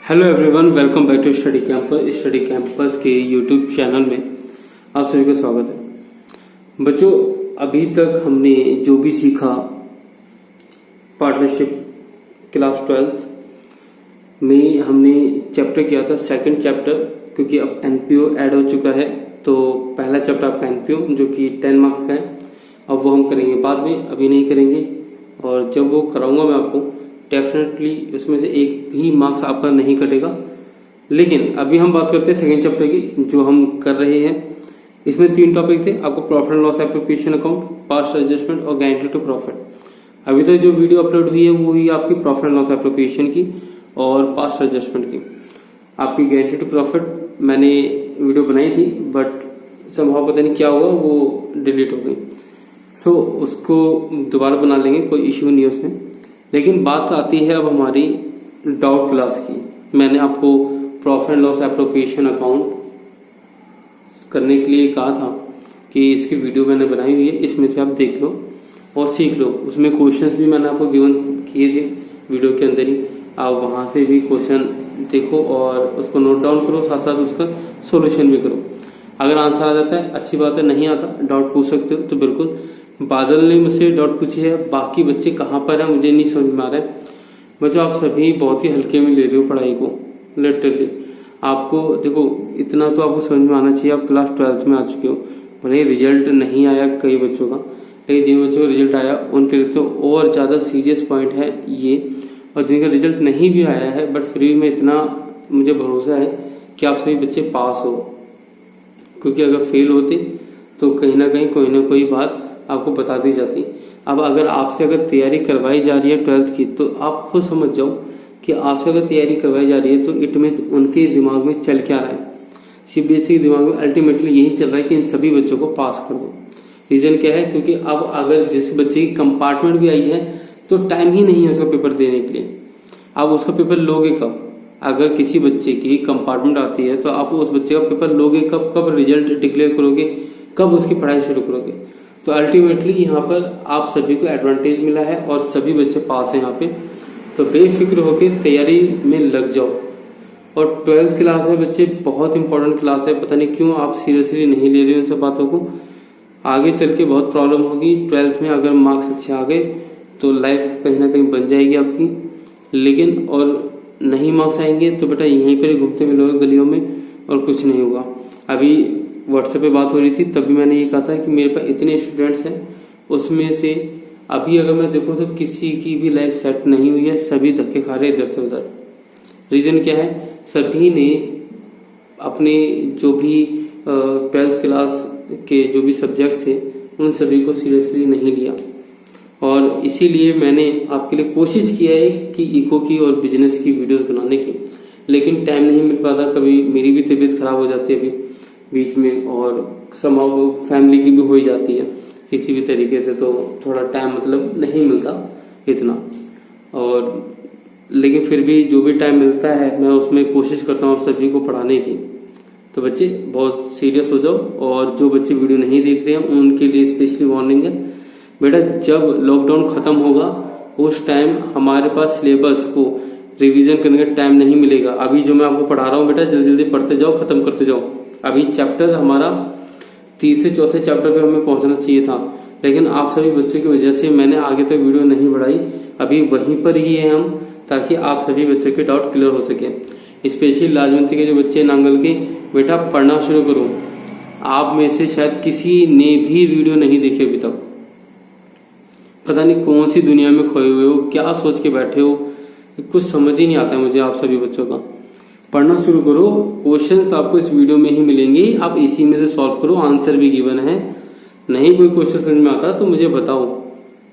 Hello everyone, welcome back to study campus के YouTube channel में आप सभी का स्वागत है। बच्चों, अभी तक हमने जो भी सीखा पार्टनरशिप क्लास 12 में हमने चैप्टर किया था सेकंड चैप्टर, क्योंकि अब एनपीओ ऐड हो चुका है। तो पहला चैप्टर आपका एनपीओ जो कि 10 मार्क्स का है, अब वो हम करेंगे बाद में, अभी नहीं करेंगे। और जब वो कराऊंगा मैं आपको, डेफिनेटली उसमें से एक भी मार्क्स आपका नहीं कटेगा। लेकिन अभी हम बात करते हैं सेकंड चैप्टर की, जो हम कर रहे हैं। इसमें 3 टॉपिक थे आपको: profit and loss appropriation account, past adjustment और गारंटी टू प्रॉफिट। अभी तक जो वीडियो अपलोड हुई है वो ही आपकी प्रॉफिट एंड लॉस एप्रोप्रिएशन की और पास्ट एडजस्टमेंट की। आपकी गारंटी टू प्रॉफिट मैंने वीडियो बनाई थी, बट समहाउ पता नहीं क्या हुआ, वो डिलीट हो गई। सो उसको दोबारा बना लेंगे, कोई इश्यू नहीं है उसमें। लेकिन बात आती है अब हमारी डाउट क्लास की। मैंने आपको profit and loss appropriation account करने के लिए कहा था कि इसकी वीडियो मैंने बनाई हुई है, इसमें से आप देख लो और सीख लो। उसमें क्वेश्चंस भी मैंने आपको गिवन किए थे वीडियो के अंदर ही, आप वहां से भी क्वेश्चन देखो और उसको नोट डाउन करो, साथ साथ उसका सोल्यूशन भी करो। अगर आंसर आ जाता है अच्छी बात है, नहीं आता डाउट पूछ सकते हो तो बिल्कुल। बादल ने मुझसे डाउट पूछी है, बाकी बच्चे कहाँ पर है मुझे नहीं समझ में आ रहा है। बच्चों, आप सभी बहुत ही हल्के में ले रहे हो पढ़ाई को, लिटरली। आपको देखो, इतना तो आपको समझ में आना चाहिए, आप क्लास 12th में आ चुके हो। भले रिजल्ट नहीं आया कई बच्चों का, लेकिन जिन बच्चों का रिजल्ट आया उनके लिए तो और ज्यादा सीरियस पॉइंट है ये। और जिनका रिजल्ट नहीं भी आया है, बट फिर भी मैं इतना मुझे भरोसा है कि आप सभी बच्चे पास हो, क्योंकि अगर फेल होते तो कहीं ना कहीं कोई ना कोई बात आपको बता दी जाती। अब अगर आपसे अगर तैयारी करवाई जा रही है 12th की, तो आप खुद समझ जाओ कि आपसे अगर तैयारी करवाई जा रही है तो इट मीन्स उनके दिमाग में चल क्या रहा है। सीबीएसई के दिमाग में अल्टीमेटली यही चल रहा है कि इन सभी बच्चों को पास कर दो। रीजन क्या है? क्योंकि अब अगर जिस बच्चे की कंपार्टमेंट भी आई है तो टाइम ही नहीं है उसका पेपर देने के लिए। आप उसका पेपर लोगे कब? अगर किसी बच्चे की कंपार्टमेंट आती है तो आप उस बच्चे का पेपर लोगे कब? कब रिजल्ट डिक्लेयर करोगे? कब उसकी पढ़ाई शुरू करोगे? तो अल्टीमेटली यहाँ पर आप सभी को एडवांटेज मिला है और सभी बच्चे पास हैं यहाँ पे। तो बेफिक्र होकर तैयारी में लग जाओ। और 12th क्लास है बच्चे, बहुत इंपॉर्टेंट क्लास है। पता नहीं क्यों आप सीरियसली नहीं ले रहे हो इन सब बातों को। आगे चल के बहुत प्रॉब्लम होगी 12th में। अगर मार्क्स अच्छे आ गए तो लाइफ कहीं ना कहीं बन जाएगी आपकी, लेकिन और नहीं मार्क्स आएंगे तो बेटा यहीं पर घूमते मिलोगे गलियों में और कुछ नहीं होगा। अभी व्हाट्सएप पे बात हो रही थी, तभी मैंने ये कहा था कि मेरे पास इतने स्टूडेंट्स हैं, उसमें से अभी अगर मैं देखूं तो किसी की भी लाइफ सेट नहीं हुई है, सभी धक्के खा रहे इधर से उधर। रीजन क्या है? सभी ने अपने जो भी 12th क्लास के जो भी सब्जेक्ट्स थे उन सभी को सीरियसली नहीं लिया। और इसीलिए मैंने आपके लिए कोशिश किया है कि इको की और बिजनेस की वीडियोस बनाने की, लेकिन टाइम नहीं मिल पाता। कभी मेरी भी तबीयत खराब हो जाती है अभी बीच में, और समाव फैमिली की भी हो ही जाती है किसी भी तरीके से, तो थोड़ा टाइम मतलब नहीं मिलता इतना। और लेकिन फिर भी जो भी टाइम मिलता है मैं उसमें कोशिश करता हूँ आप सभी को पढ़ाने की। तो बच्चे बहुत सीरियस हो जाओ, और जो बच्चे वीडियो नहीं देख रहे हैं उनके लिए स्पेशली वार्निंग है। बेटा, जब लॉकडाउन खत्म होगा उस टाइम हमारे पास सिलेबस को रिवीजन करने का टाइम नहीं मिलेगा। अभी जो मैं आपको पढ़ा रहा हूँ बेटा, जल्दी जल्दी पढ़ते जाओ, खत्म करते जाओ। अभी चैप्टर हमारा 3 से 4थे चैप्टर पे हमें पहुंचना चाहिए था, लेकिन आप सभी बच्चों की वजह से मैंने आगे तक वीडियो नहीं बढ़ाई। अभी वहीं पर ही है हम, ताकि आप सभी बच्चों के डाउट क्लियर हो सके। स्पेशली लाजवंती के जो बच्चे नांगल के, बेटा पढ़ना शुरू करो। आप में से शायद किसी ने भी वीडियो नहीं देखी अभी तक। पता नहीं कौन सी दुनिया में खोए हुए हो, क्या सोच के बैठे हो, कुछ समझ ही नहीं आता है मुझे आप सभी बच्चों का। पढ़ना शुरू करो। क्वेश्चंस आपको इस वीडियो में ही मिलेंगे, आप इसी में से सॉल्व करो। आंसर भी गिवन है। नहीं कोई क्वेश्चन समझ में आता तो मुझे बताओ।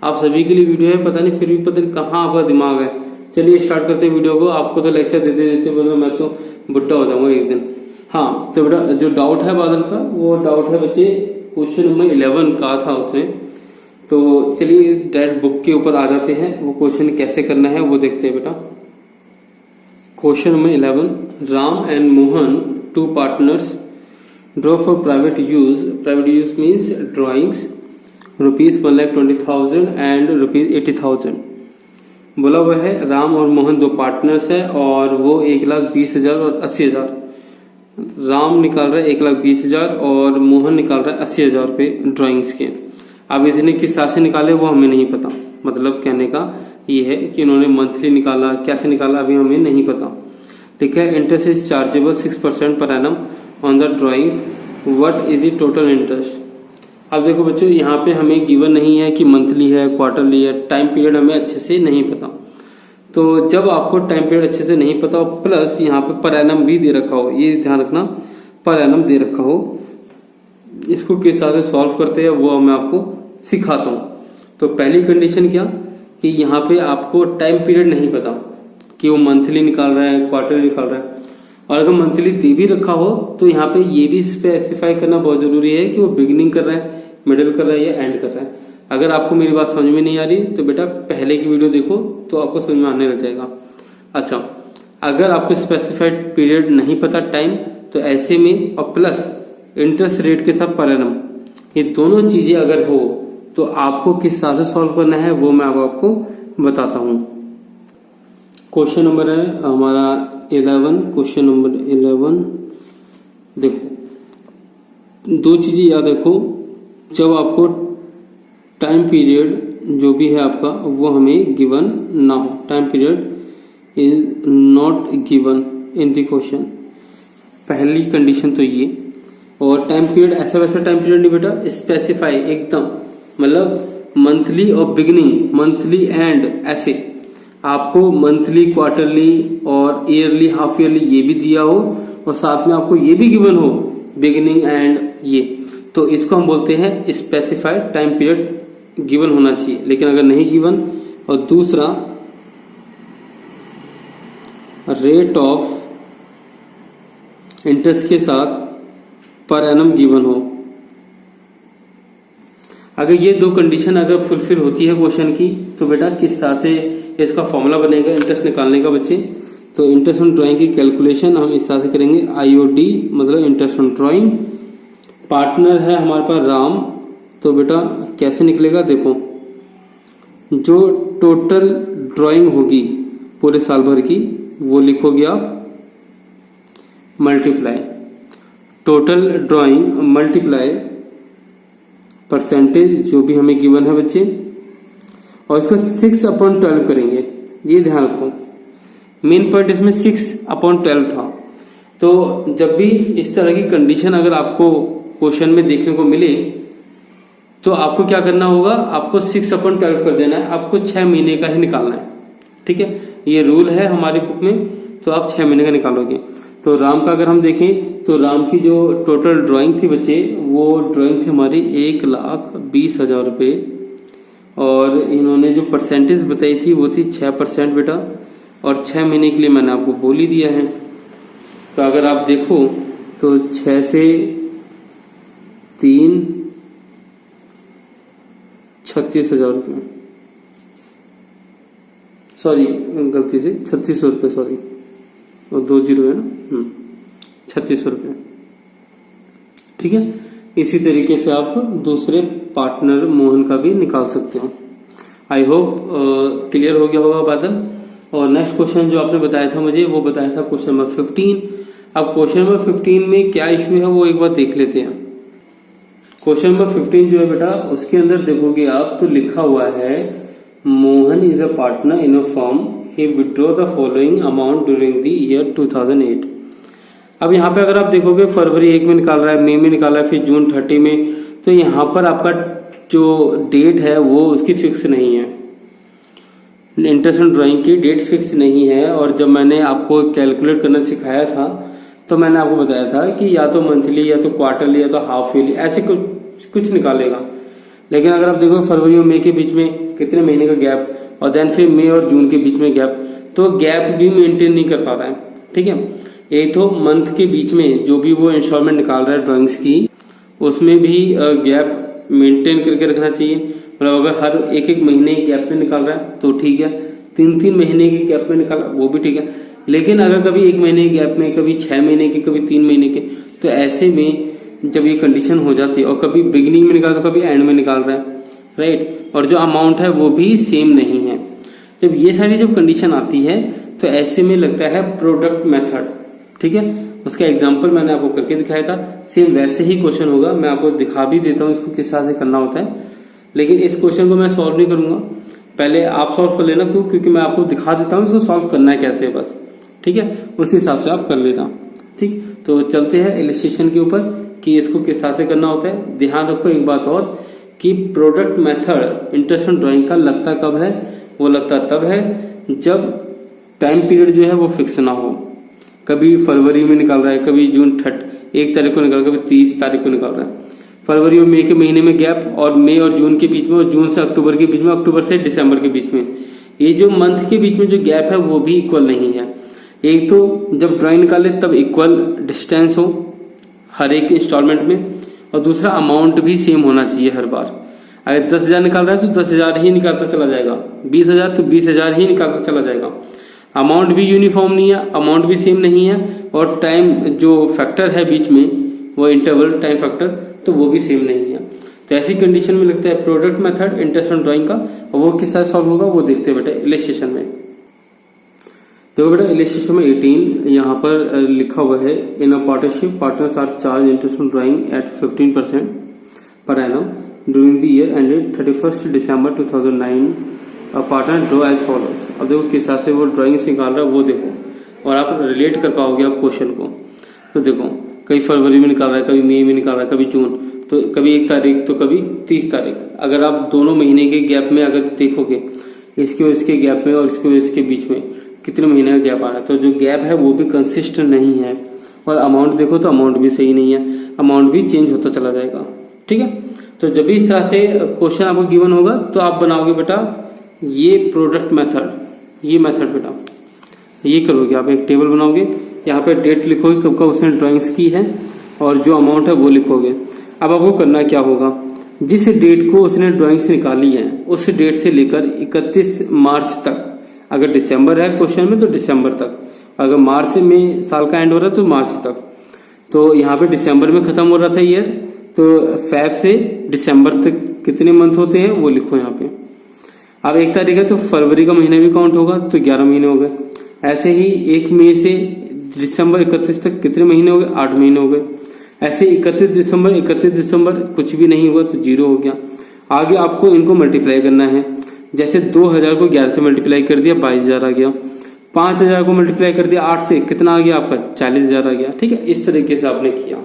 आप सभी के लिए वीडियो है, पता नहीं फिर भी पता नहीं कहाँ आपका दिमाग है। चलिए स्टार्ट करते हैं वीडियो को। आपको तो लेक्चर देते देते बोलो मैं तो बुढ़ा हो जाऊंगा एक दिन। हाँ, तो बेटा जो डाउट है बादल का, वो डाउट है बच्चे क्वेश्चन नंबर 11 का था उसमें। तो चलिए डायरेक्ट बुक के ऊपर आ जाते हैं। वो क्वेश्चन कैसे करना है वो देखते हैं बेटा। Question number 11, Ram and Mohan, 2 partners, draw for private use. Private use means drawings, ₹1,20,000 and ₹80,000. बोला हुआ है राम और मोहन दो पार्टनर्स है और वो 1,20,000 और 80,000। राम निकाल रहा है 1,20,000 और मोहन निकाल रहा है 80,000 रुपये ड्राइंग्स के। अब इसने किस हिसाब से निकाले वो हमें नहीं पता, मतलब कहने का ये है कि इन्होंने मंथली निकाला, कैसे निकाला अभी हमें नहीं पता। ठीक है, interest is chargeable 6% per annum on the drawings, what is the total interest. अब देखो बच्चों, यहाँ पे हमें गिवन नहीं है कि मंथली है, क्वार्टरली है, टाइम पीरियड हमें अच्छे से नहीं पता। तो जब आपको टाइम पीरियड अच्छे से नहीं पता हो प्लस यहाँ पे पर एनम भी दे रखा हो, ये ध्यान रखना पर एनम दे रखा हो, इसको किस तरह से सॉल्व करते हैं वो मैं आपको सिखाता हूँ। तो पहली कंडीशन क्या कि यहाँ पे आपको टाइम पीरियड नहीं पता कि वो मंथली निकाल रहा है, क्वार्टरली निकाल रहा है, और अगर मंथली दे भी रखा हो तो यहाँ पे ये भी स्पेसिफाई करना बहुत जरूरी है कि वो बिगिनिंग कर रहा है, मिडिल कर रहा है या एंड कर रहा है। अगर आपको मेरी बात समझ में नहीं आ रही तो बेटा पहले की वीडियो देखो तो आपको समझ में आने लग जाएगा। अच्छा, अगर आपको स्पेसिफाइड पीरियड नहीं पता टाइम, तो ऐसे में और प्लस इंटरेस्ट रेट के साथ पर एनम, ये दोनों चीजें अगर हो तो आपको किस हिसाब से सॉल्व करना है वो मैं अब आपको बताता हूँ। क्वेश्चन नंबर है हमारा 11। क्वेश्चन नंबर 11 देखो, दो चीजें याद रखो, जब आपको टाइम पीरियड जो भी है आपका वो हमें गिवन ना हो, time period is not given in the question, पहली कंडीशन तो ये। और टाइम पीरियड ऐसा वैसा टाइम पीरियड नहीं बेटा, स्पेसिफाई एकदम, मतलब मंथली और बिगिनिंग, मंथली एंड, ऐसे आपको मंथली, क्वार्टरली और ईयरली, हाफ ईयरली ये भी दिया हो और साथ में आपको ये भी गिवन हो बिगिनिंग एंड ये, तो इसको हम बोलते हैं स्पेसिफाइड टाइम पीरियड गिवन होना चाहिए। लेकिन अगर नहीं गिवन, और दूसरा रेट ऑफ इंटरेस्ट के साथ पर एनम गिवन हो, अगर ये दो कंडीशन अगर फुलफिल होती है क्वेश्चन की तो बेटा किस तरह से इसका फॉर्मूला बनेगा इंटरेस्ट निकालने का बच्चे। तो इंटरेस्ट ऑन ड्राइंग की कैलकुलेशन हम इस तरह से करेंगे, आईओडी मतलब इंटरेस्ट ऑन ड्राइंग, पार्टनर है हमारे पास राम, तो बेटा कैसे निकलेगा देखो, जो टोटल ड्राइंग होगी पूरे साल भर की वो लिखोगे आप multiply, total drawing multiply percentage जो भी हमें गिवन है बच्चे, और इसको 6/12 करेंगे, ये ध्यान रखो। मेन पॉइंट इसमें 6/12 था। तो जब भी इस तरह की कंडीशन अगर आपको क्वेश्चन में देखने को मिले तो आपको क्या करना होगा, आपको 6/12 कर देना है, आपको 6 महीने का ही निकालना है। ठीक है, ये रूल है हमारी बुक में, तो आप 6 महीने का निकालोगे। तो राम का अगर हम देखें तो राम की जो टोटल ड्राइंग थी बच्चे, वो ड्राइंग थी हमारी 1,20,000 रुपये, और इन्होंने जो परसेंटेज बताई थी वो थी 6% बेटा, और 6 महीने के लिए मैंने आपको बोल ही दिया है। तो अगर आप देखो तो 6 से 3 36,000 रुपये, सॉरी गलती से 3600 रुपये, सॉरी और 2 जीरो है ना, 3600 रुपये। ठीक है, इसी तरीके से आप दूसरे पार्टनर मोहन का भी निकाल सकते हो। आई होप क्लियर हो गया होगा बादल। और नेक्स्ट क्वेश्चन जो आपने बताया था मुझे, वो बताया था क्वेश्चन नंबर 15। अब क्वेश्चन नंबर 15 में क्या इश्यू है वो एक बार देख लेते हैं। क्वेश्चन नंबर 15 जो है बेटा, उसके अंदर देखोगे आप तो लिखा हुआ है Mohan is a partner in a firm, he withdraw the following amount during the year 2008। अब यहाँ पे अगर आप देखोगे फरवरी 1 में निकाल रहा है, मई में निकाल रहा है, फिर जून 30 में, तो यहाँ पर आपका जो डेट है वो उसकी फिक्स नहीं है, इंटरेस्ट ऑन ड्राइंग की डेट फिक्स नहीं है। और जब मैंने आपको कैलकुलेट करना सिखाया था तो मैंने आपको बताया था कि या तो मंथली या तो क्वार्टरली या तो हाफ ईयरली ऐसे कुछ निकालेगा। लेकिन अगर आप देखो फरवरी और मई के बीच में कितने महीने का गैप, और देन फिर मई और जून के बीच में गैप, तो गैप भी मेंटेन नहीं कर पा रहा है। ठीक है, एक तो मंथ के बीच में जो भी वो इंस्टॉलमेंट निकाल रहा है ड्राइंग्स की, उसमें भी गैप मेंटेन करके रखना चाहिए। मतलब अगर हर एक महीने गैप में निकाल रहा है तो ठीक है, 3 महीने के गैप में निकाल वो भी ठीक है। लेकिन अगर कभी 1 महीने के गैप में, कभी 6 महीने के, कभी 3 महीने के, तो ऐसे में जब ये कंडीशन हो जाती है, और कभी बिगिनिंग में निकाल रहा है, कभी एंड में निकाल रहा है, राइट, और जो अमाउंट है वो भी सेम नहीं है। जब ये सारी जब कंडीशन आती है तो ऐसे में लगता है प्रोडक्ट मेथड। ठीक है, उसका एग्जांपल मैंने आपको करके दिखाया था, सेम वैसे ही क्वेश्चन होगा। मैं आपको दिखा भी देता हूँ इसको किस तरह से करना होता है, लेकिन इस क्वेश्चन को मैं सॉल्व नहीं करूंगा, पहले आप सॉल्व कर लेना। क्यों? क्योंकि मैं आपको दिखा देता हूँ इसको सॉल्व करना है कैसे, बस। ठीक है, उस हिसाब से आप कर लेना। ठीक, तो चलते हैं इलस्ट्रेशन के ऊपर कि इसको किस तरह से करना होता है। ध्यान रखो एक बात और कि product method interest on drawing का लगता कब है? वो लगता तब है जब टाइम पीरियड जो है वो फिक्स ना हो। कभी फरवरी में निकाल रहा है, कभी जून 1 तारीख को निकाल रहा है, कभी 30 तारीख को निकाल रहा है। फरवरी और मई के महीने में गैप, और मई और जून के बीच में, और जून से अक्टूबर के बीच में, अक्टूबर से दिसंबर के बीच में, ये जो मंथ के बीच में जो गैप है वो भी इक्वल नहीं है। एक तो जब ड्राइंग निकाले तब इक्वल डिस्टेंस हो हर एक इंस्टॉलमेंट में, और दूसरा अमाउंट भी सेम होना चाहिए हर बार। अगर 10,000 निकाल रहा है तो 10,000 ही निकालता चला जाएगा, 20,000 तो 20,000 ही निकालता चला जाएगा। अमाउंट भी यूनिफॉर्म नहीं है, अमाउंट भी सेम नहीं है, और टाइम जो फैक्टर है बीच में वो इंटरवल टाइम फैक्टर, तो वो भी सेम नहीं है। तो ऐसी कंडीशन में लगता है product method interest on drawing का, और वो किस तरह सॉल्व होगा वो देखते हैं बेटा इलस्ट्रेशन में। देखो बेटा इलस्ट्रेशन में 18 यहाँ पर लिखा हुआ है, in a partnership partners are charge interest on drawing at 15% per annum during the year ended 31 December 2009। Partner draw as follows. अब देखो किस तरह से वो ड्राइंग निकाल रहा है वो देखो, और आप रिलेट कर पाओगे आप क्वेश्चन को। तो देखो कभी फरवरी में निकाल रहा है, कभी मई में निकाल रहा है, कभी जून, तो कभी 1 तारीख तो कभी 30 तारीख। अगर आप दोनों महीने के गैप में अगर देखोगे, इसके और इसके गैप में और इसके और इसके बीच में कितने महीने का गैप आ रहा है, तो जो गैप है वो भी कंसिस्टेंट नहीं है। और अमाउंट देखो तो अमाउंट भी सही नहीं है, अमाउंट भी चेंज होता चला जाएगा। ठीक है, तो जब भी इस तरह से क्वेश्चन आपको गिवन होगा तो आप बनाओगे बेटा ये प्रोडक्ट मेथड, ये मेथड बेटा ये करोगे आप, एक टेबल बनाओगे, यहाँ पे डेट लिखोगे कब कब उसने ड्राइंग्स की है, और जो अमाउंट है वो लिखोगे। अब आपको करना क्या होगा, जिस डेट को उसने ड्राइंग्स निकाली है उस डेट से लेकर 31 मार्च तक, अगर दिसंबर है क्वेश्चन में तो दिसंबर तक, अगर मार्च में साल का एंड हो रहा है तो मार्च तक। तो यहाँ पे दिसंबर में खत्म हो रहा था ईयर, तो फेब से दिसंबर तक कितने मंथ होते हैं वो लिखो यहाँ पे। अब 1 तारीख है तो फरवरी का महीना भी काउंट होगा, तो 11 महीने हो गए। ऐसे ही 1 मई से दिसंबर 31 तक कितने महीने हो गए? 8 महीने हो गए। ऐसे 31 दिसंबर कुछ भी नहीं हुआ तो 0 हो गया। आगे आपको इनको मल्टीप्लाई करना है, जैसे 2000 को 11 से मल्टीप्लाई कर दिया 22,000 आ गया, 5,000 को मल्टीप्लाई कर दिया 8 से, कितना आ गया आपका? 40,000 आ गया। ठीक है, इस तरीके से आपने किया।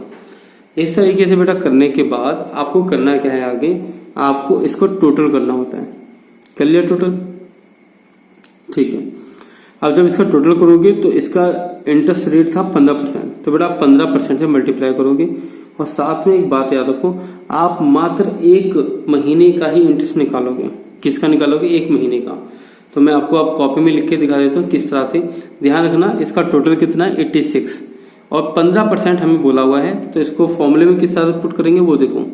इस तरीके से बेटा करने के बाद आपको करना क्या है, आगे आपको इसको टोटल करना होता है। कर लिया टोटल? ठीक है, अब जब इसका टोटल करोगे तो इसका इंटरेस्ट रेट था 15%, तो बेटा आप 15% से मल्टीप्लाई करोगे। और साथ में एक बात याद रखो, आप मात्र 1 महीने का ही इंटरेस्ट निकालोगे। किसका निकालोगे? 1 महीने का। तो मैं आपको आप कॉपी में लिख के दिखा देता हूँ किस तरह से। ध्यान रखना, इसका टोटल कितना है? 86, और 15% हमें बोला हुआ है, तो इसको फॉर्मूले में किस तरह से पुट करेंगे वो देखो,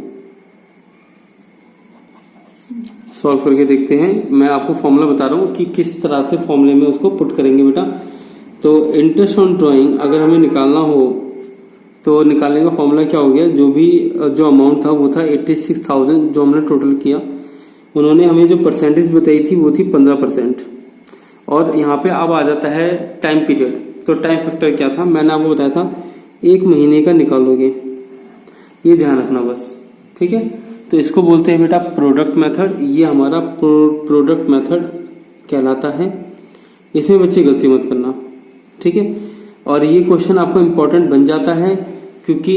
सॉल्व करके देखते हैं। मैं आपको फॉर्मूला बता रहा हूँ कि किस तरह से फॉर्मूले में उसको पुट करेंगे बेटा। तो इंटरेस्ट ऑन ड्राइंग अगर हमें निकालना हो तो निकालने का फॉर्मूला क्या हो गया, जो अमाउंट था वो था 86,000 जो हमने टोटल किया। उन्होंने हमें जो परसेंटेज बताई थी वो थी 15%, और यहाँ पे अब आ जाता है टाइम पीरियड। तो टाइम फैक्टर क्या था, मैंने आपको बताया था 1 महीने का निकालोगे, ये ध्यान रखना बस। ठीक है, तो इसको बोलते हैं बेटा प्रोडक्ट मेथड। ये हमारा प्रोडक्ट मेथड कहलाता है। इसमें बच्चे गलती मत करना, ठीक है। और ये क्वेश्चन आपको इम्पोर्टेंट बन जाता है, क्योंकि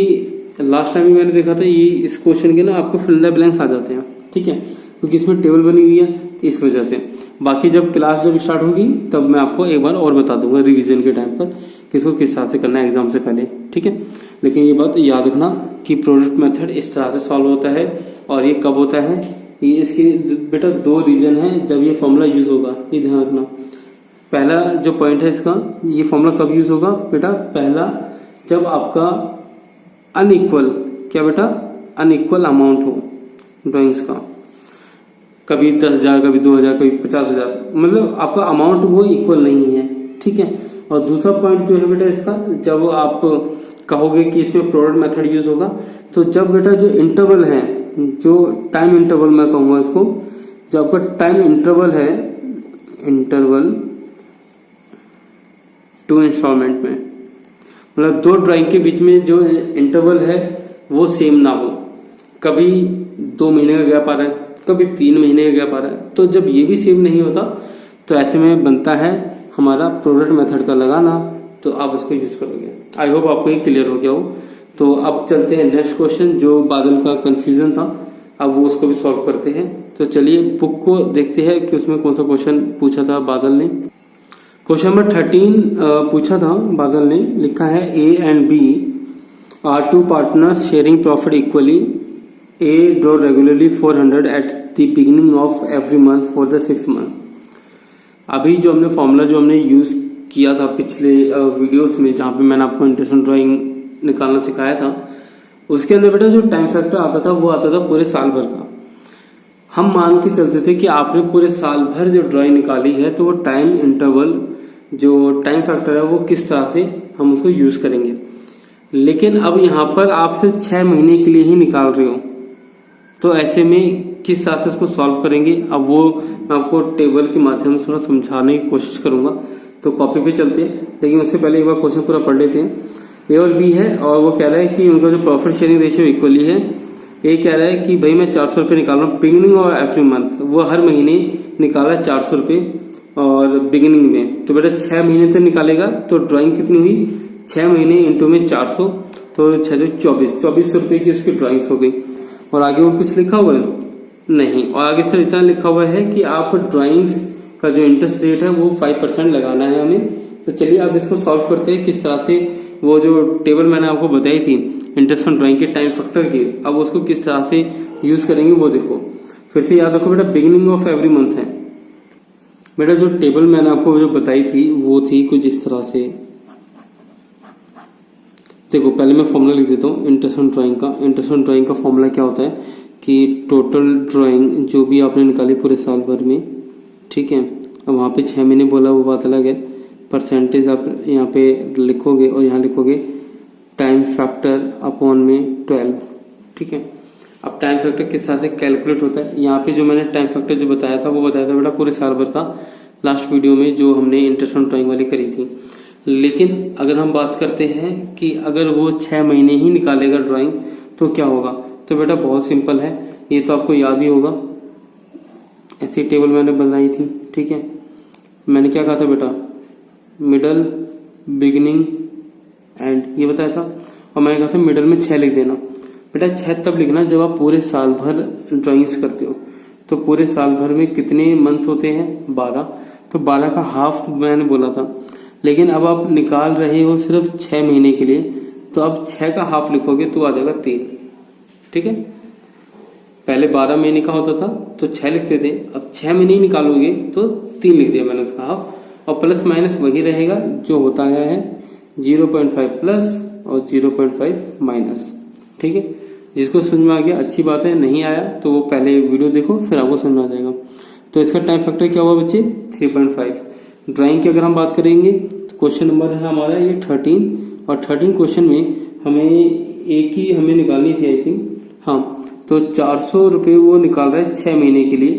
लास्ट टाइम भी मैंने देखा था ये इस क्वेश्चन के ना आपको फिल द ब्लैंक्स आ जाते हैं, ठीक है, क्योंकि इसमें टेबल बनी हुई है इस वजह से। बाकी जब क्लास जब स्टार्ट होगी तब मैं आपको एक बार और बता दूंगा रिवीजन के टाइम पर किसको किस तरह से करना है एग्जाम से पहले, ठीक है। लेकिन ये बात याद रखना कि प्रोडक्ट मेथड इस तरह से सॉल्व होता है। और ये कब होता है, ये इसके बेटा 2 रीजन है जब ये फॉर्मूला यूज होगा, ये ध्यान रखना। पहला जो पॉइंट है इसका, ये फॉर्मूला कब यूज होगा बेटा, पहला जब आपका अनइक्वल, क्या बेटा, अनइक्वल अमाउंट हो ड्राइंग्स का, कभी 10,000 कभी 2,000 कभी 50,000, मतलब आपका अमाउंट वो इक्वल नहीं है, ठीक है। और दूसरा पॉइंट जो है बेटा इसका, जब आप कहोगे कि इसमें प्रोडक्ट मेथड यूज होगा, तो जब बेटा जो इंटरवल है, जो टाइम इंटरवल मैं कहूँगा इसको, जो आपका टाइम इंटरवल है इंटरवल 2 इंस्टॉलमेंट में, मतलब 2 ड्राइंग के बीच में जो इंटरवल है वो सेम ना हो। कभी 2 महीने का गैप आ रहा है, कभी 3 महीने का गैप आ रहा है। तो जब ये भी सेम नहीं होता तो ऐसे में बनता है हमारा प्रोडक्ट मेथड का लगाना, तो आप उसको यूज करोगे। आई होप आपको ये क्लियर हो गया हो। तो अब चलते हैं नेक्स्ट क्वेश्चन, जो बादल का कंफ्यूजन था, अब वो उसको भी सॉल्व करते हैं। तो चलिए बुक को देखते हैं कि उसमें कौन सा क्वेश्चन पूछा था बादल ने। क्वेश्चन नंबर 13 पूछा था बादल ने, लिखा है A and B are 2 partners sharing profit equally. A draw regularly 400 at the beginning of every month for the 6 month. अभी जो हमने फॉर्मूला जो हमने यूज किया था पिछले वीडियोस में, जहां पे मैंने आपको इंटरेस्ट ड्राइंग निकालना सिखाया था, उसके अंदर बेटा जो टाइम फैक्टर आता था वो आता था पूरे साल भर का। हम मान के चलते थे कि आपने पूरे साल भर जो ड्राइंग निकाली है तो वो टाइम इंटरवल जो टाइम फैक्टर है वो किस तरह से हम उसको यूज करेंगे। लेकिन अब यहाँ पर आप सिर्फ 6 महीने के लिए ही निकाल रहे हो, तो ऐसे में किस तरह से उसको सॉल्व करेंगे, अब वो मैं आपको टेबल के माध्यम से थोड़ा समझाने की कोशिश करूंगा। तो कॉपी पे चलते हैं, लेकिन उससे पहले एक बार क्वेश्चन पूरा पढ़ लेते हैं। ए और बी है और वो कह रहा है कि उनका जो प्रॉफिट शेयरिंग रेशियो इक्वली है। ए कह रहा है कि भाई मैं 400 रुपये निकाल रहा हूँ बिगिनिंग और एवरी मंथ, वो हर महीने निकाला है 400 रुपये और बिगिनिंग में, तो बेटा 6 महीने तक निकालेगा। तो ड्राइंग कितनी हुई, 6 महीने इंटू में 400, तो 2400 रुपये की उसकी ड्राइंग्स हो गई। और आगे वो कुछ लिखा हुआ है नहीं, और आगे सर इतना लिखा हुआ है कि आप ड्राइंग्स का जो इंटरेस्ट रेट है वो 5% लगाना है हमें। तो चलिए अब इसको सॉल्व करते हैं किस तरह से। वो जो टेबल मैंने आपको बताई थी इंटरेस्ट ऑन ड्राइंग के टाइम फैक्टर की, अब उसको किस तरह से यूज करेंगे वो देखो। फिर से याद रखो बेटा, बिगिनिंग ऑफ एवरी मंथ है बेटा। जो टेबल मैंने आपको जो बताई थी वो थी कुछ इस तरह से। देखो पहले मैं फॉर्मूला लिख देता हूँ इंटरेस्ट ऑन ड्राइंग का। इंटरेस्ट ऑन ड्राइंग का फॉर्मूला क्या होता है कि टोटल ड्राइंग जो भी आपने निकाली पूरे साल भर में, ठीक है। अब वहाँ पे 6 महीने बोला वो बात अलग है, परसेंटेज आप यहाँ पे लिखोगे और यहाँ लिखोगे टाइम फैक्टर अपॉन में 12, ठीक है। अब टाइम फैक्टर किस तरह से कैलकुलेट होता है, यहाँ पे जो मैंने टाइम फैक्टर जो बताया था वो बताया था बेटा पूरे साल भर का, लास्ट वीडियो में जो हमने इंटरेस्ट ऑन ड्राइंग वाली करी थी। लेकिन अगर हम बात करते हैं कि अगर वो 6 महीने ही निकालेगा ड्राइंग तो क्या होगा, तो बेटा बहुत सिंपल है, ये तो आपको याद ही होगा। ऐसी टेबल मैंने बनाई थी, ठीक है। मैंने क्या कहा था बेटा, मिडल बिगिनिंग एंड, ये बताया था। और मैंने कहा था मिडल में 6 लिख देना। बेटा 6 तब लिखना जब आप पूरे साल भर ड्राइंग्स करते हो। तो पूरे साल भर में कितने मंथ होते हैं, 12, तो 12 का हाफ मैंने बोला था। लेकिन अब आप निकाल रहे हो सिर्फ 6 महीने के लिए, तो अब 6 का हाफ लिखोगे तो आ जाएगा 3, ठीक है। पहले 12 महीने का होता था तो 6 लिखते थे, अब 6 महीने ही निकालोगे तो 3 लिख दिया मैंने उसका हाफ। और प्लस माइनस वही रहेगा जो होता आया है, 0.5 प्लस और 0.5 माइनस, ठीक है। जिसको समझ में आ गया अच्छी बात है, नहीं आया तो वो पहले वीडियो देखो फिर आपको समझ में आ जाएगा। तो इसका टाइम फैक्टर क्या हुआ बच्चे, 3.5। ड्राइंग की अगर हम बात करेंगे तो क्वेश्चन नंबर है हमारा ये 13, और 13 क्वेश्चन में हमें एक ही हमें निकालनी थी आई थिंक, हाँ। तो 400 रुपये वो निकाल रहा है 6 महीने के लिए,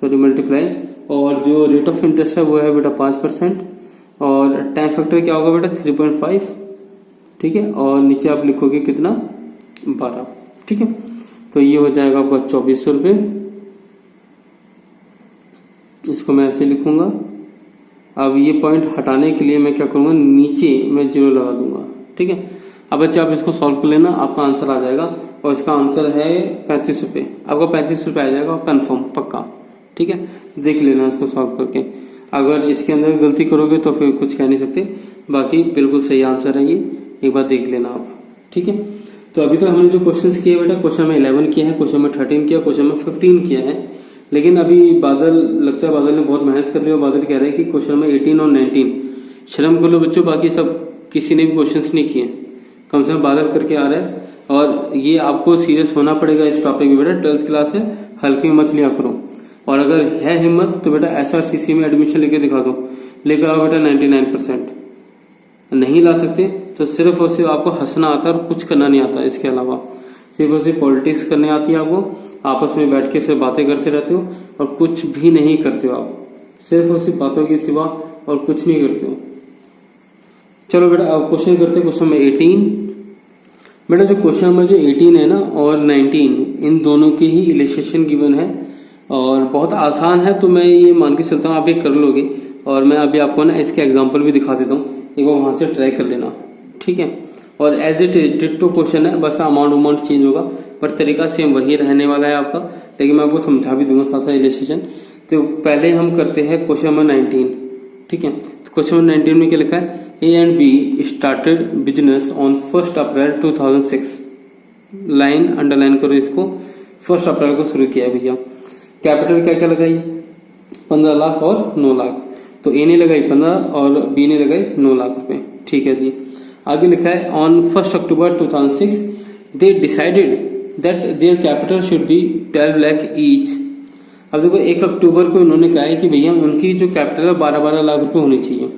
सॉरी मल्टीप्लाई, और जो रेट ऑफ इंटरेस्ट है वो है बेटा 5%, और टाइम फैक्टर क्या होगा बेटा 3.5, ठीक है। और नीचे आप लिखोगे कितना, 12, ठीक है। तो ये हो जाएगा आपका 2400 रुपये। इसको मैं ऐसे लिखूंगा। अब ये पॉइंट हटाने के लिए मैं क्या करूंगा, नीचे मैं 0 लगा दूंगा, ठीक है। अब बच्चे आप इसको सॉल्व कर लेना, आपका आंसर आ जाएगा, और इसका आंसर है 35 रुपये। आपका 35 रुपये आ जाएगा कंफर्म, पक्का, ठीक है। देख लेना इसको सॉल्व करके, अगर इसके अंदर गलती करोगे तो फिर कुछ कह नहीं सकते, बाकी बिल्कुल सही आंसर है ये, एक बार देख लेना आप, ठीक है। तो अभी तो हमने जो क्वेश्चंस किए बेटा, क्वेश्चन में 11 किया है, क्वेश्चन में 13 किया, क्वेश्चन में 15 किया है। लेकिन अभी बादल, लगता है बादल ने बहुत मेहनत कर ली, और बादल कह रहे हैं कि क्वेश्चन में 18 और 19 शर्म कर लो बच्चों, बाकी सब किसी ने भी क्वेश्चंस नहीं किए, कम से कम बादल करके आ रहा है। और ये आपको सीरियस होना पड़ेगा इस टॉपिक में बेटा, 12th क्लास है, हल्की मत लिया करो। और अगर है हिम्मत तो बेटा SRCC में एडमिशन लेके दिखा दो, लेकर आओ बेटा 99%। नहीं ला सकते तो सिर्फ और सिर्फ आपको हंसना आता है और कुछ करना नहीं आता, इसके अलावा सिर्फ और सिर्फ पॉलिटिक्स करने आती है आपको, आपस में बैठ के सिर्फ बातें करते रहते हो और कुछ भी नहीं करते हो आप, सिर्फ और सिर्फ बातों के सिवा और कुछ नहीं करते हो। चलो बेटा अब क्वेश्चन करते हैं, क्वेश्चन नंबर 18। बेटा जो क्वेश्चन नंबर जो 18 है ना और 19, इन दोनों के ही इलिस्ट्रेशन गिवन है और बहुत आसान है, तो मैं ये मान के चलता हूँ आप ये कर लोगे। और मैं अभी आपको ना इसके एग्जांपल भी दिखा देता हूँ, एक बार वहां से ट्राई कर लेना, ठीक है। और as it is ditto question है, बस अमाउंट चेंज होगा पर तरीका सेम वही रहने वाला है आपका, लेकिन मैं आपको समझा भी दूंगा साथ साथ इलिस्ट्रेशन। तो पहले हम करते हैं क्वेश्चन नंबर 19, ठीक है। तो क्वेश्चन नंबर 19 में क्या लिखा है, A and be started business on 1 April 2006। Line underline करो इसको, 1 अप्रैल को शुरू किया है भैया। कैपिटल क्या क्या लगाई, 15 लाख और 9 लाख। तो ए ने लगाई 15 और बी ने लगाई 9 लाख रुपए, ठीक है जी। आगे लिखा है on 1 October 2006 they decided that their capital should be 12 lakh each. अब देखो 1 अक्टूबर को इन्होंने कहा है कि भैया उनकी जो कैपिटल है 12-12 लाख रुपए होनी चाहिए,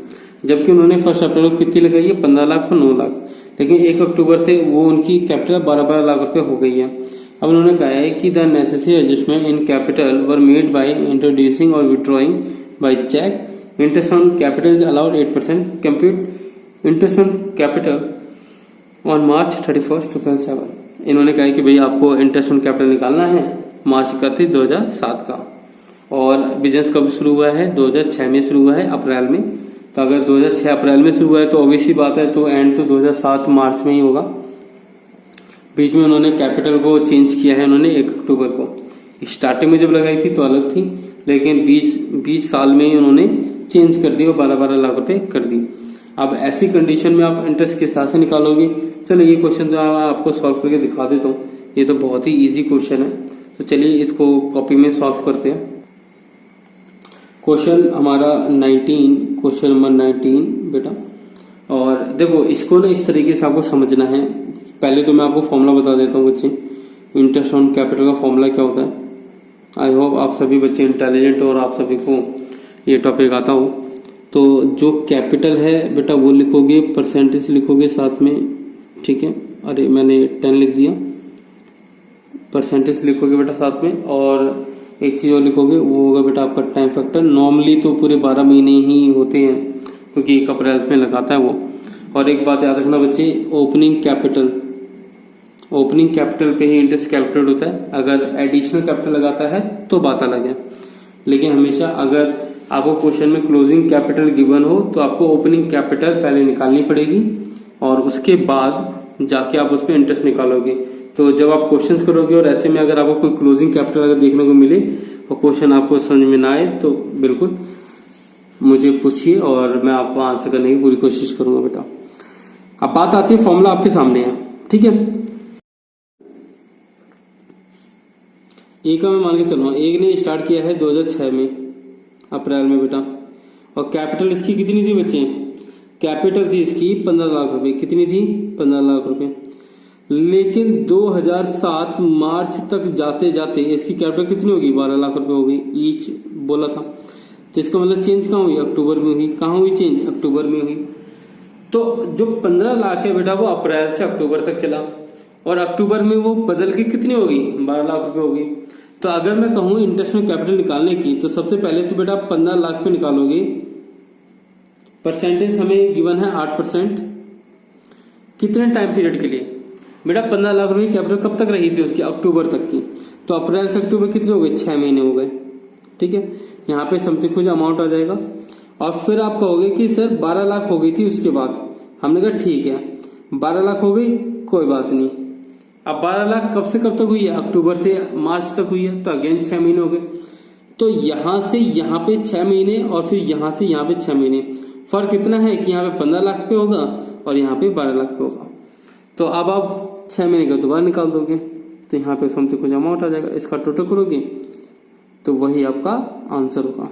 जबकि उन्होंने 1 अप्रैल को कितनी लगाई है, 15 लाख और 9 लाख। लेकिन 1 अक्टूबर से वो उनकी कैपिटल 12-12 लाख रुपए हो गई है। अब उन्होंने कहा है कि the necessary adjustment in capital were made by introducing और withdrawing by cheque. Interest on capital is allowed 8%। Compute interest on capital on March 31, 2007। इन्होंने कहा है कि भाई आपको इंटरेस्ट ऑन कैपिटल निकालना है मार्च 31, 2007 का। और बिजनेस कब शुरू हुआ है, 2006 में शुरू हुआ है, अप्रैल में। तो अगर 2006 अप्रैल में शुरू हुआ है तो ऑब्वियसली बात है तो एंड तो 2007 मार्च में ही होगा। बीच में उन्होंने कैपिटल को चेंज किया है उन्होंने 1 अक्टूबर को। स्टार्टिंग में जब लगाई थी तो अलग थी, लेकिन 20 साल में ही उन्होंने चेंज कर दी और 12-12 लाख रुपए कर दी। अब ऐसी कंडीशन में आप इंटरेस्ट किस तरह से निकालोगे। चलो ये क्वेश्चन तो आपको सॉल्व करके दिखा देता हूँ, ये तो बहुत ही इजी क्वेश्चन है। तो चलिए इसको कॉपी में सॉल्व करते हैं। क्वेश्चन हमारा 19, क्वेश्चन नंबर 19 बेटा। और देखो इसको ना इस तरीके से आपको समझना है। पहले तो मैं आपको फॉर्मूला बता देता हूँ बच्चे, इंटरेस्ट ऑन कैपिटल का फॉर्मूला क्या होता है। आई होप आप सभी बच्चे इंटेलिजेंट और आप सभी को ये टॉपिक आता हो। तो जो कैपिटल है बेटा वो लिखोगे, परसेंटेज लिखोगे साथ में, ठीक है। अरे मैंने 10 लिख दिया, परसेंटेज लिखोगे बेटा साथ में। और एक चीज और लिखोगे वो होगा बेटा आपका टाइम फैक्टर। नॉर्मली तो पूरे 12 महीने ही होते हैं क्योंकि 1 अप्रैल में लगाता है वो। और एक बात याद रखना बच्चे, ओपनिंग कैपिटल पे ही इंटरेस्ट कैलकुलेट होता है। अगर एडिशनल कैपिटल लगाता है तो बात अलग है, लेकिन हमेशा अगर आपको क्वेश्चन में क्लोजिंग कैपिटल गिवन हो तो आपको ओपनिंग कैपिटल पहले निकालनी पड़ेगी और उसके बाद जाके आप उस पर इंटरेस्ट निकालोगे। तो जब आप क्वेश्चंस करोगे और ऐसे में अगर आपको कोई क्लोजिंग कैपिटल अगर देखने को मिले और क्वेश्चन आपको समझ में ना आए तो बिल्कुल मुझे पूछिए और मैं आपको आंसर करने की पूरी कोशिश करूंगा बेटा। अब बात आती है, फॉर्मूला आपके सामने है, ठीक है। ए का मैं मान के चल रहा हूँ, एक ने स्टार्ट किया है 2006 में अप्रैल में बेटा। और कैपिटल इसकी कितनी थी बच्चे, कैपिटल थी इसकी 15 लाख रुपए। कितनी थी, 15 लाख रुपए। लेकिन 2007 मार्च तक जाते जाते इसकी कैपिटल कितनी होगी, 12 लाख रुपए हो गई ईच बोला था। तो इसका मतलब चेंज कहाँ हुई, अक्टूबर में हुई। कहाँ हुई चेंज, अक्टूबर में हुई। तो जो 15 लाख है बेटा वो अप्रैल से अक्टूबर तक चला और अक्टूबर में वो बदल के कितनी होगी, 12 लाख रुपए होगी। तो अगर मैं कहूं इंटरेस्ट में कैपिटल निकालने की तो सबसे पहले तो बेटा 15 लाख पे निकालोगे। परसेंटेज हमें गिवन है 8%। कितने टाइम पीरियड के लिए बेटा, 15 लाख रुपए की कैपिटल कब तक रही थी उसकी, अक्टूबर तक की। तो अप्रैल से अक्टूबर कितने हो गए, 6 महीने हो गए, ठीक है। यहाँ पे समथिंग कुछ अमाउंट आ जाएगा। और फिर आप कहोगे कि सर 12 लाख हो गई थी उसके बाद। हमने कहा ठीक है 12 लाख हो गई, कोई बात नहीं। अब 12 लाख कब से कब तक हुई है, अक्टूबर से मार्च तक हुई है, तो अगेन 6 महीने हो गए। तो यहां से यहां पे 6 महीने और फिर यहां से यहां पे 6 महीने। फर्क कितना है कि यहाँ पे 15 लाख पे होगा और यहाँ पे 12 लाख पे होगा। तो अब आप 6 महीने का दोबारा निकाल दोगे तो यहाँ पे समथिंग कुछ अमाउंट आ जाएगा। इसका टोटल करोगे तो वही आपका आंसर होगा,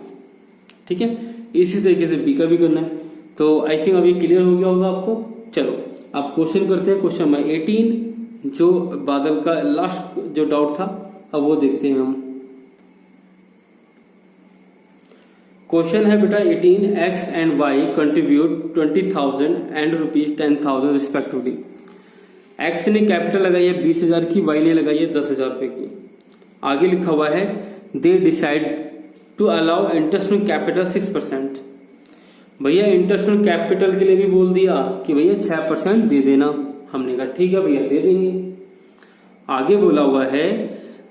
ठीक है। इसी तरीके से बी का भी करना है। तो आई थिंक अभी क्लियर हो गया होगा आपको। चलो अब क्वेश्चन करते हैं, क्वेश्चन नंबर 18 जो बादल का लास्ट जो डाउट था अब वो देखते हैं हम। क्वेश्चन है बेटा 18, X and Y contribute 20,000 and ₹10,000 respectively. X ने कैपिटल लगाई है 20,000 की, वाई ने लगाई है 10,000 रुपए की। आगे लिखा हुआ है they decide to allow interest on capital 6%। भैया इंटरेस्ट ऑन कैपिटल के लिए भी बोल दिया कि भैया 6% दे देना। हमने कहा ठीक है भैया दे देंगे। आगे बोला हुआ है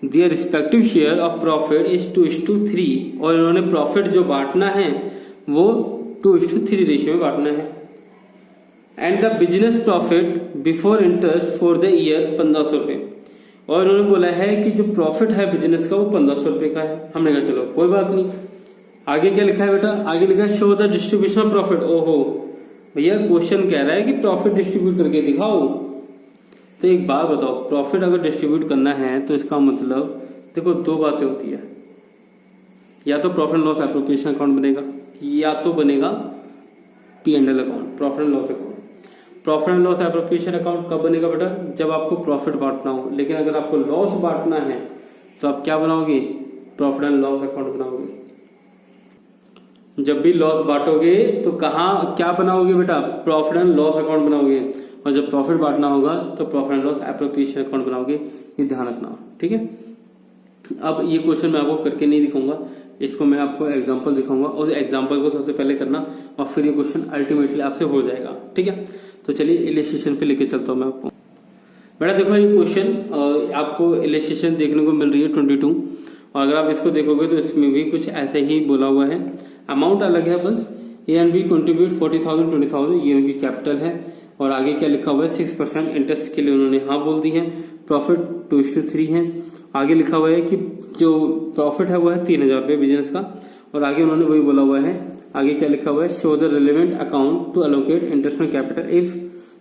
their respective share of profit is 2:3 और इन्होंने प्रॉफिट जो बांटना है वो 2:3 रेशियो में बांटना है। And the business profit before interest for the year 1500 रुपए और इन्होंने बोला है कि जो प्रॉफिट है बिजनेस का वो 1500 रुपए का है। हमने कहा चलो कोई बात नहीं। आगे क्या लिखा है बेटा? आगे लिखा है show the distribution of profit. ओहो भैया क्वेश्चन कह रहा है कि प्रॉफिट डिस्ट्रीब्यूट करके दिखाओ। तो एक बात बताओ, प्रॉफिट अगर डिस्ट्रीब्यूट करना है तो इसका मतलब देखो दो बातें होती है, या तो profit and loss appropriation account बनेगा या तो बनेगा P&L account, profit and loss account. Profit and loss appropriation account कब बनेगा बेटा? जब आपको प्रॉफिट बांटना हो। लेकिन अगर आपको लॉस बांटना है तो आप क्या बनाओगे? प्रॉफिट एंड लॉस अकाउंट बनाओगे। जब भी लॉस बांटोगे तो कहाँ क्या बनाओगे बेटा? प्रॉफिट एंड लॉस अकाउंट बनाओगे। और जब प्रॉफिट बांटना होगा तो profit and loss appropriation account बनाओगे। ये ध्यान रखना, ठीक है। अब ये क्वेश्चन मैं आपको करके नहीं दिखाऊंगा, इसको मैं आपको एग्जांपल दिखाऊंगा और एग्जांपल को सबसे पहले करना और फिर ये क्वेश्चन अल्टीमेटली आपसे हो जाएगा, ठीक है। तो चलिए इलस्ट्रेशन पे लेके चलता हूं मैं आपको। बेटा देखो ये क्वेश्चन आपको इलस्ट्रेशन देखने को मिल रही है 22 और अगर आप इसको देखोगे तो इसमें भी कुछ ऐसे ही बोला हुआ है। अमाउंट अलग है बस। ए एंड बी कंट्रीब्यूट 40,000 20,000 ये उनकी कैपिटल है और आगे क्या लिखा हुआ है 6% इंटरेस्ट के लिए उन्होंने हाँ बोल दी है। प्रॉफिट 2:3 है। आगे लिखा हुआ है कि जो प्रॉफिट है वो है 3,000 रुपये बिजनेस का और आगे उन्होंने वही बोला हुआ है। आगे क्या लिखा हुआ है show the relevant account to allocate interest on capital if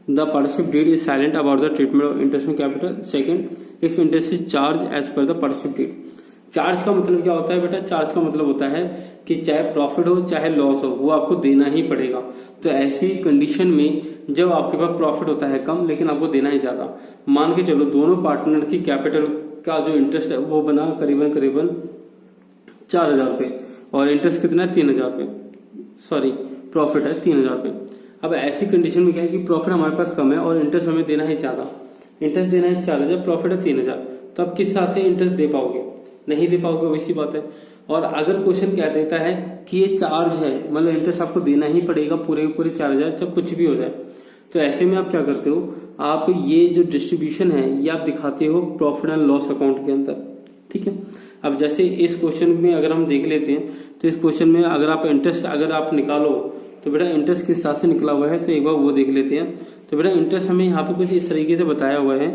the partnership deed is silent about the treatment of interest on capital. Second if interest is charge as per the partnership deed. Charge का मतलब क्या होता है बेटा? Charge का मतलब होता है कि चाहे प्रॉफिट हो चाहे लॉस हो वो आपको देना ही पड़ेगा। तो ऐसी कंडीशन में जब आपके पास प्रॉफिट होता है कम लेकिन आपको देना ही ज्यादा, मान के चलो दोनों पार्टनर की कैपिटल का जो इंटरेस्ट है वो बना करीबन 4,000 रुपये और इंटरेस्ट कितना है 3,000 रुपये, सॉरी प्रॉफिट है 3,000 रुपये। अब ऐसी कंडीशन में क्या है कि प्रॉफिट हमारे पास कम है और इंटरेस्ट हमें देना है ज्यादा। इंटरेस्ट देना है 4,000, प्रॉफिट है 3,000, तो आप किस हिसाब से इंटरेस्ट दे पाओगे? नहीं दे पाओगे, वैसी बात है। और अगर क्वेश्चन कह देता है कि ये चार्ज है मतलब इंटरेस्ट आपको देना ही पड़ेगा पूरे 4,000 चाहे कुछ भी हो जाए, तो ऐसे में आप क्या करते हो? आप ये जो डिस्ट्रीब्यूशन है ये आप दिखाते हो प्रॉफिट एंड लॉस अकाउंट के अंदर, ठीक है। अब जैसे इस क्वेश्चन में अगर हम देख लेते हैं तो इस क्वेश्चन में अगर आप इंटरेस्ट अगर आप निकालो तो बेटा इंटरेस्ट किस हिसाब से निकला हुआ है तो एक बार वो देख लेते हैं। तो बेटा इंटरेस्ट हमें यहाँ पे कुछ इस तरीके से बताया हुआ है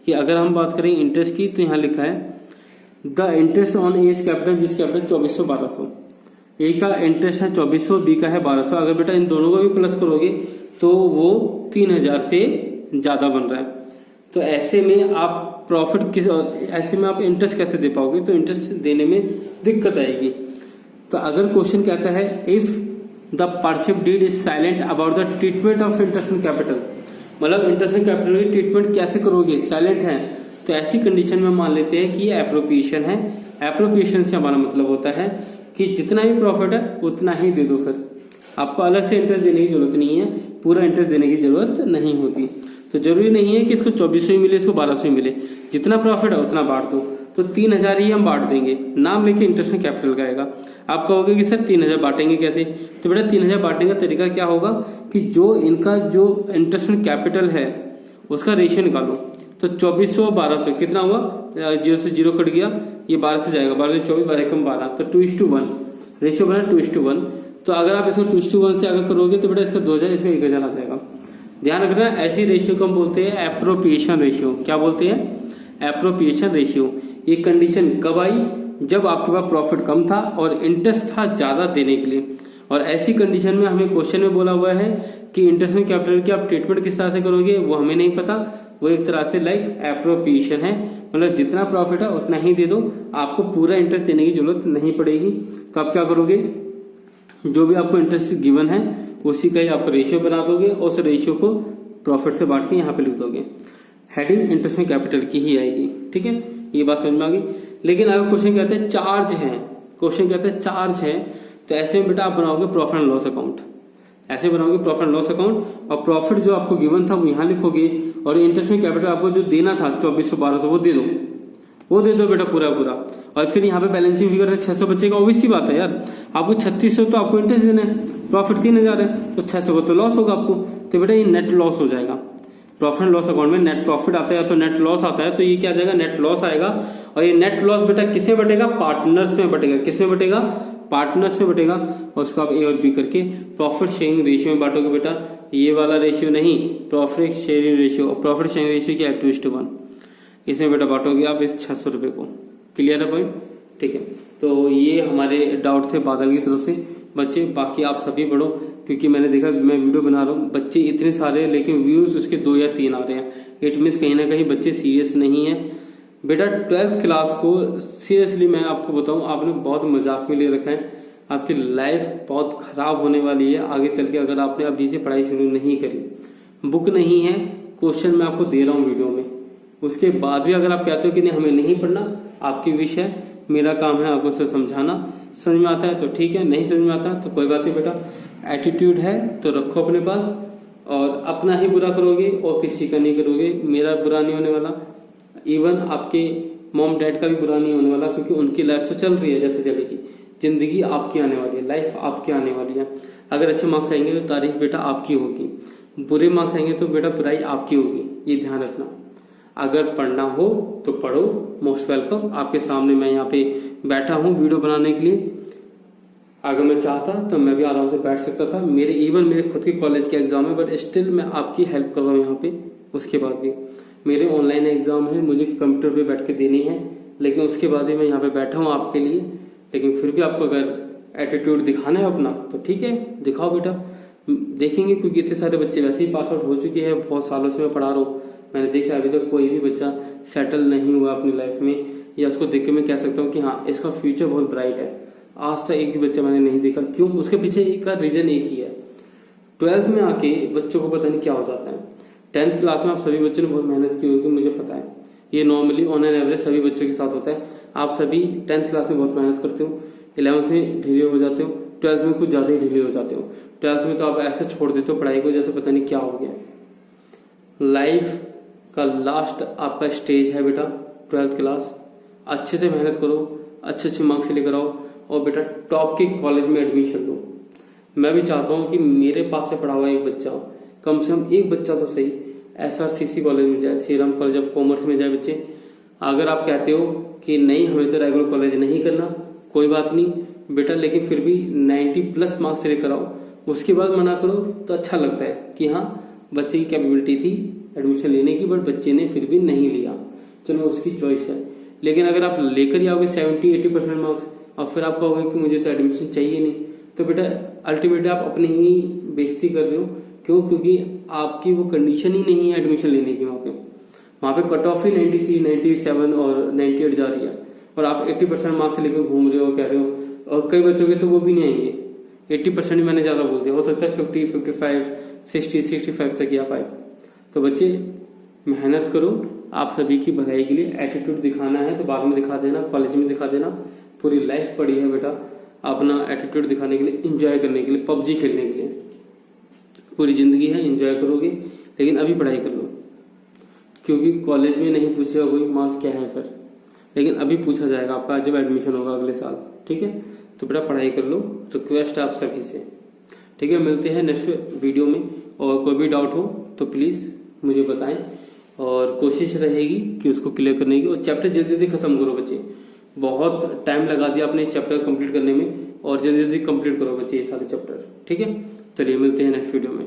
कि अगर हम बात करें इंटरेस्ट की तो यहाँ लिखा है the interest on as capital बीस कैपिटल 2400-1200। ए का इंटरेस्ट है 2400, बी का है 1200। अगर बेटा इन दोनों को भी प्लस करोगे तो वो 3,000 से ज्यादा बन रहा है। तो ऐसे में आप प्रॉफिट ऐसे में आप इंटरेस्ट कैसे दे पाओगे? तो इंटरेस्ट देने में दिक्कत आएगी। तो अगर क्वेश्चन कहता है if the partnership deed is silent about the treatment of interest on capital, मतलब इंटरेस्ट ऑन कैपिटल की ट्रीटमेंट कैसे करोगे? साइलेंट है। तो ऐसी कंडीशन में मान लेते हैं कि ये एप्रोप्रिएशन है। एप्रोप्रिएशन से हमारा मतलब होता है कि जितना भी प्रॉफिट है उतना ही दे दो, फिर आपको अलग से इंटरेस्ट देने की जरूरत नहीं है, पूरा इंटरेस्ट देने की जरूरत नहीं होती। तो जरूरी नहीं है कि इसको 2400 ही मिले इसको 1200 ही मिले, जितना प्रॉफिट है उतना बांट दो। तो 3,000 ही हम बांट देंगे, नाम लेके इंटरेस्ट में कैपिटल का आएगा। आप कहोगे कि सर 3,000 बांटेंगे कैसे? तो बेटा 3,000 बांटने का तरीका क्या होगा कि जो इनका जो इंटरेस्ट में कैपिटल है उसका रेशियो निकालो। तो 2400 और 1200 कितना हुआ? 0 से 0 कट गया, ये 12 से जाएगा, 12 से 24, 12 कम 12, तो 2:1 रेशियो बना 2:1। तो अगर आप इसको 2:1 से अगर करोगे तो बेटा इसका 2,000 इसका 1,000 आ जाएगा। ध्यान रखना ऐसी रेशियो को हम बोलते हैं एप्रोप्रिएशन रेशियो। क्या बोलते हैं? Appropriation ratio. ये कंडीशन कब आई? जब आपके पास प्रॉफिट कम था और इंटरेस्ट था ज्यादा देने के लिए। और ऐसी कंडीशन में हमें क्वेश्चन में बोला हुआ है कि इंटरेस्ट ऑन कैपिटल की आप ट्रीटमेंट किस तरह से करोगे वो हमें नहीं पता, वो एक तरह से लाइक एप्रोप्रिएशन है, मतलब जितना प्रॉफिट है उतना ही दे दो, आपको पूरा इंटरेस्ट देने की जरूरत नहीं पड़ेगी। तो आप क्या करोगे? जो भी आपको इंटरेस्ट गिवन है उसी का ही आप रेशियो बना दोगे और उस रेशियो को प्रॉफिट से बांट के यहाँ पे लिख दोगे। हेडिंग इंटरेस्ट में कैपिटल की ही आएगी, ठीक है। ये बात समझ में आ गई। लेकिन अगर क्वेश्चन कहते हैं चार्ज है, क्वेश्चन कहते हैं चार्ज है, तो ऐसे में बेटा आप बनाओगे प्रॉफिट एंड लॉस अकाउंट। ऐसे बनाओगे प्रॉफिट एंड लॉस अकाउंट और प्रॉफिट जो आपको गिवन था वो यहाँ लिखोगे और इंटरेस्ट में कैपिटल आपको जो देना था 2400 1200 वो दे दो। वो दे दो बेटा पूरा पूरा। और फिर यहाँ पे बैलेंसिंग फिगर से 600 बच्चे का, ऑब्वियस सी बात है यार, आपको 3600 तो आपको इंटरेस्ट देना है, प्रॉफिट 3000 है, तो 600 का तो लॉस होगा आपको, तो बेटा ये नेट लॉस हो जाएगा। प्रॉफिट एंड लॉस अकाउंट में नेट प्रॉफिट आता है तो नेट लॉस आता है, तो ये क्या आ जाएगा, नेट लॉस आएगा। और ये नेट लॉस बेटा किससे बटेगा, पार्टनर्स में बटेगा। किसमें बटेगा, पार्टनर्स में बटेगा। और उसको आप ए और बी करके प्रॉफिट शेयरिंग रेशियो में बांटोगे बेटा, ये वाला रेशियो नहीं, profit sharing ratio. Profit sharing ratio क्या है, 2:1। इसमें बेटा बांटोगे आप इस 600 रुपए को। क्लियर है पॉइंट, ठीक है। तो ये हमारे डाउट थे बादल की तरफ से बच्चे, बाकी आप सभी पढ़ो, क्योंकि मैंने देखा मैं वीडियो बना रहा हूँ, बच्चे इतने सारे हैं लेकिन व्यूज उसके 2 या 3 आ रहे हैं। इट मीन्स कहीं ना कहीं बच्चे सीरियस नहीं है। बेटा 12th क्लास को सीरियसली मैं आपको बताऊं, आपने बहुत मजाक में ले रखा है। आपकी लाइफ बहुत खराब होने वाली है आगे चल के, अगर आपने अभी से पढ़ाई शुरू नहीं करी। बुक नहीं है, क्वेश्चन मैं आपको दे रहा हूँ वीडियो में, उसके बाद भी अगर आप कहते हो कि नहीं हमें नहीं पढ़ना, आपकी विश है, मेरा काम है आपको उसे समझाना। समझ में आता है तो ठीक है, नहीं समझ में आता तो कोई बात नहीं बेटा। एटीट्यूड है तो रखो अपने पास, और अपना ही बुरा करोगे और किसी का नहीं करोगे। मेरा बुरा नहीं होने वाला, इवन आपके मॉम डैड का भी बुरा नहीं होने वाला, क्योंकि उनकी लाइफ तो चल रही है जैसे चलेगी। जिंदगी आपकी आने वाली है, लाइफ आपकी आने वाली है। अगर अच्छे मार्क्स आएंगे तो तारीफ बेटा आपकी होगी, बुरे मार्क्स आएंगे तो बेटा बुराई आपकी होगी, ये ध्यान रखना। अगर पढ़ना हो तो पढ़ो, मोस्ट वेलकम। आपके सामने मैं यहाँ पे बैठा हूँ वीडियो बनाने के लिए। अगर मैं चाहता तो मैं भी आराम से बैठ सकता था, मेरे खुद के कॉलेज के एग्जाम है, बट स्टिल मैं आपकी हेल्प कर रहा हूँ यहाँ पे। उसके बाद भी मेरे ऑनलाइन एग्जाम है, मुझे कंप्यूटर पे बैठ के देनी है, लेकिन उसके बाद भी मैं यहाँ पे बैठा हूँ आपके लिए। लेकिन फिर भी आपको अगर एटीट्यूड दिखाना है अपना तो ठीक है, दिखाओ बेटा, देखेंगे। क्योंकि इतने सारे बच्चे वैसे ही पास आउट हो चुके हैं, बहुत सालों से मैं पढ़ा रहा हूँ, मैंने देखा अभी तक कोई भी बच्चा सेटल नहीं हुआ अपनी लाइफ में, या उसको देख के मैं कह सकता हूँ कि हाँ इसका फ्यूचर बहुत ब्राइट है। आज तक एक भी बच्चा मैंने नहीं देखा। क्यों? उसके पीछे का रीजन एक ही है, 12th में आके बच्चों को पता नहीं क्या हो जाता है। 10th क्लास में आप सभी बच्चों ने बहुत मेहनत की होगी, मुझे पता है, ये नॉर्मली ऑन एन एवरेज सभी बच्चों के साथ होता है। आप सभी 10th क्लास में बहुत मेहनत करते हो, 11th में ढीले हो जाते हो, 12th में कुछ ज्यादा ही ढीले हो जाते हो। 12th में तो आप ऐसे छोड़ देते हो पढ़ाई को जैसे पता नहीं क्या हो गया। लाइफ का लास्ट आपका स्टेज है बेटा 12th क्लास। अच्छे से मेहनत करो, अच्छे अच्छे मार्क्स लेकर आओ, और बेटा टॉप के कॉलेज में एडमिशन लो। मैं भी चाहता हूँ कि मेरे पास से पढ़ा हुआ एक बच्चा, कम से कम एक बच्चा तो सही SRCC कॉलेज में जाए, Shri Ram college of commerce में जाए बच्चे। अगर आप कहते हो कि नहीं हमें तो रेगुलर कॉलेज नहीं करना, कोई बात नहीं बेटा, लेकिन फिर भी 90+ मार्क्स लेकर आओ। उसके बाद मना करो तो अच्छा लगता है कि हाँ बच्चे की कैपेबिलिटी थी एडमिशन लेने की, बट बच्चे ने फिर भी नहीं लिया, चलो उसकी चॉइस है। लेकिन अगर आप लेकर ही आओगे 70-80% मार्क्स और फिर आप कहोगे कि मुझे तो एडमिशन चाहिए नहीं, तो बेटा अल्टीमेटली आप अपनी ही बेइज्जती कर रहे हो। क्यों? क्योंकि आपकी वो कंडीशन ही नहीं है एडमिशन लेने की। वहां पे कट ऑफ ही 93, 97 और 98 जा रही है, और आप 80% मार्क्स लेकर घूम रहे हो, कह रहे हो। और कई बच्चों के तो वो भी नहीं आएंगे, 80% मैंने ज्यादा बोल दिया, हो सकता है 50, 55, 60, 65 तक ही आ पाए। तो बच्चे मेहनत करो, आप सभी की भलाई के लिए। एटीट्यूड दिखाना है तो बाद में दिखा देना, कॉलेज में दिखा देना। पूरी लाइफ पड़ी है बेटा अपना एटीट्यूड दिखाने के लिए, एंजॉय करने के लिए, पबजी खेलने के लिए। पूरी जिंदगी है, एंजॉय करोगे, लेकिन अभी पढ़ाई कर लो, क्योंकि कॉलेज में नहीं पूछेगा कोई मार्क्स क्या है फिर, लेकिन अभी पूछा जाएगा आपका जब एडमिशन होगा अगले साल। ठीक है, तो बेटा पढ़ाई कर लो, रिक्वेस्ट है आप सभी से। ठीक है, मिलते हैं नेक्स्ट वीडियो में, और कोई भी डाउट हो तो प्लीज मुझे बताएं, और कोशिश रहेगी कि उसको क्लियर करने की। और चैप्टर जल्दी जल्दी खत्म करो बच्चे, बहुत टाइम लगा दिया आपने चैप्टर कंप्लीट करने में, और जल्दी जल्दी कंप्लीट करो बच्चे ये सारे चैप्टर। ठीक है, चलिए मिलते हैं नेक्स्ट वीडियो में।